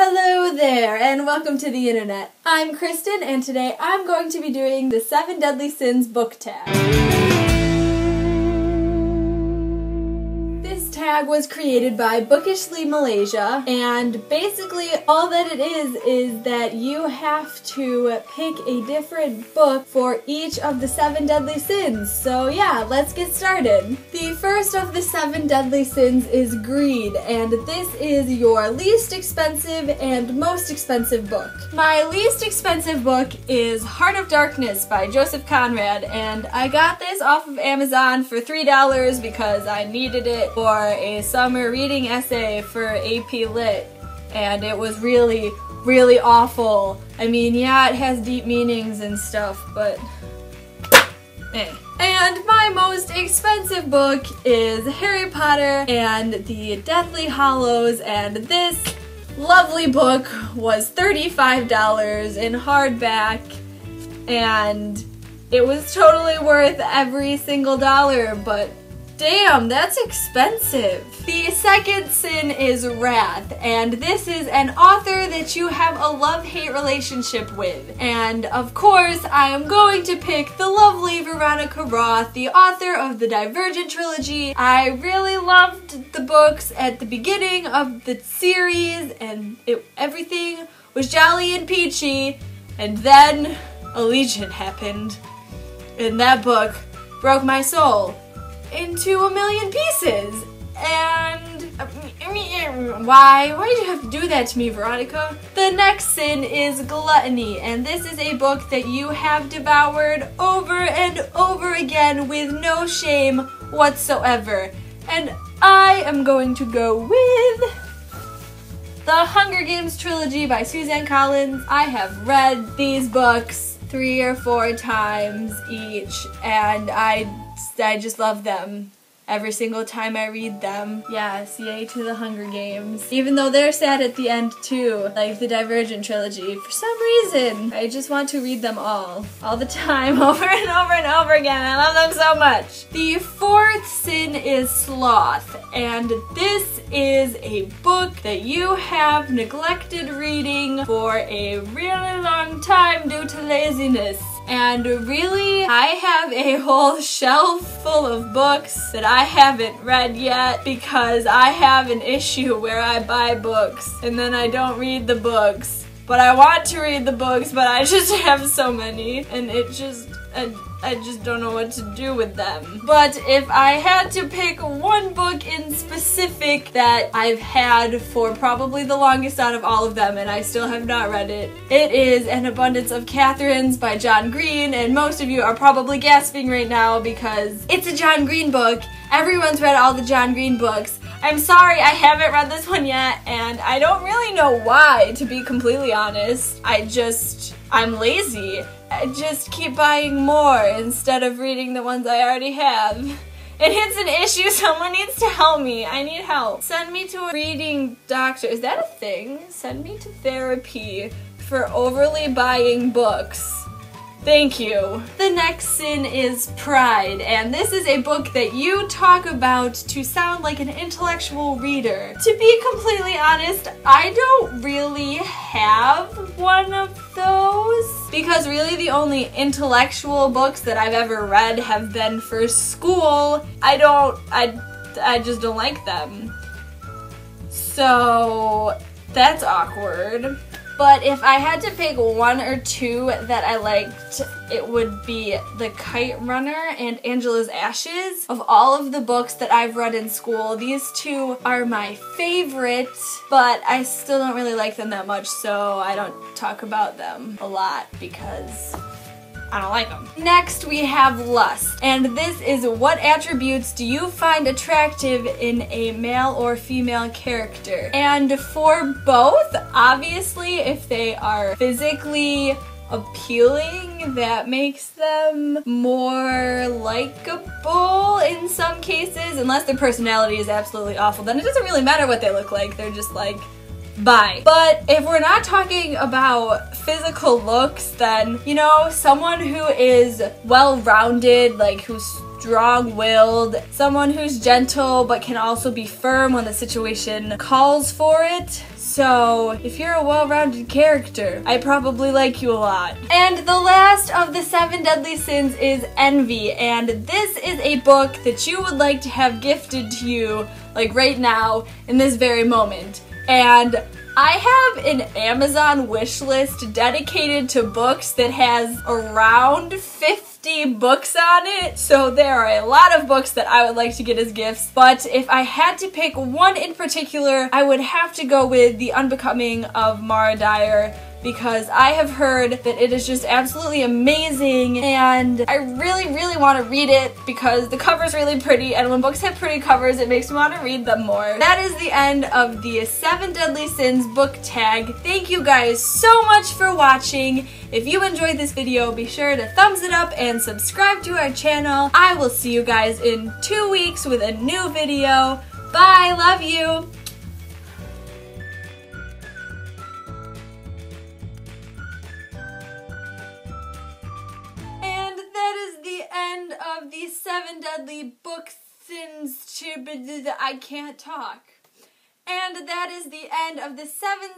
Hello there, and welcome to the internet. I'm Kristen, and today I'm going to be doing the 7 Deadly Sins book tag. This tag was created by Bookishly Malaysia, and basically all that it is that you have to pick a different book for each of the 7 deadly sins. So yeah, let's get started. The first of the 7 deadly sins is greed, and this is your least expensive and most expensive book. My least expensive book is Heart of Darkness by Joseph Conrad, and I got this off of Amazon for $3 because I needed it for a summer reading essay for AP Lit, and it was really awful. I mean, yeah, it has deep meanings and stuff, but eh. And my most expensive book is Harry Potter and the Deathly Hallows, and this lovely book was $35 in hardback, and it was totally worth every single dollar, but damn, that's expensive. The second sin is Wrath, and this is an author that you have a love-hate relationship with. And of course, I am going to pick the lovely Veronica Roth, the author of the Divergent trilogy. I really loved the books at the beginning of the series, and everything was jolly and peachy, and then Allegiant happened, and that book broke my soul into a million pieces. And why did you have to do that to me, Veronica? The next sin is Gluttony, and this is a book that you have devoured over and over again with no shame whatsoever. And I am going to go with the Hunger Games trilogy by Suzanne Collins. I have read these books 3 or 4 times each, and I just love them every single time I read them. Yes, yay to the Hunger Games. Even though they're sad at the end too, like the Divergent trilogy. For some reason, I just want to read them all the time, over and over and over again. I love them so much. The fourth sin is Sloth, and this is a book that you have neglected reading for a really long time due to laziness. And really, I have a whole shelf full of books that I haven't read yet because I have an issue where I buy books and then I don't read the books. But I want to read the books, but I just have so many, and I just don't know what to do with them. But if I had to pick one book in specific that I've had for probably the longest out of all of them, and I still have not read it, it is An Abundance of Catherines by John Green, and most of you are probably gasping right now because it's a John Green book. Everyone's read all the John Green books. I'm sorry, I haven't read this one yet, and I don't really know why, to be completely honest. I'm lazy. I just keep buying more instead of reading the ones I already have. And it's an issue, someone needs to help me. I need help. Send me to a reading doctor. Is that a thing? Send me to therapy for overly buying books. Thank you. The next sin is Pride, and this is a book that you talk about to sound like an intellectual reader. To be completely honest, I don't really have one of those, because really the only intellectual books that I've ever read have been for school. I just don't like them. So that's awkward. But if I had to pick 1 or 2 that I liked, it would be The Kite Runner and Angela's Ashes. Of all of the books that I've read in school, these 2 are my favorite, but I still don't really like them that much, so I don't talk about them a lot because I don't like them. Next, we have Lust, and this is what attributes do you find attractive in a male or female character? And for both, obviously, if they are physically appealing, that makes them more likable in some cases, unless their personality is absolutely awful. Then it doesn't really matter what they look like, they're just like, bye. But if we're not talking about physical looks, then, you know, someone who is well-rounded, like who's strong-willed, someone who's gentle but can also be firm when the situation calls for it. So, if you're a well-rounded character, I probably like you a lot. And the last of the 7 deadly sins is envy, and this is a book that you would like to have gifted to you, like right now, in this very moment. And I have an Amazon wish list dedicated to books that has around 50 books on it, so there are a lot of books that I would like to get as gifts, but if I had to pick one in particular, I would have to go with The Unbecoming of Mara Dyer, because I have heard that it is just absolutely amazing, and I really want to read it because the cover's really pretty, and when books have pretty covers, it makes me want to read them more. That is the end of the 7 Deadly Sins book tag. Thank you guys so much for watching. If you enjoyed this video, be sure to thumbs it up and subscribe to our channel. I will see you guys in 2 weeks with a new video. Bye, love you! Of the 7 deadly book sins to I can't talk. And that is the end of the 7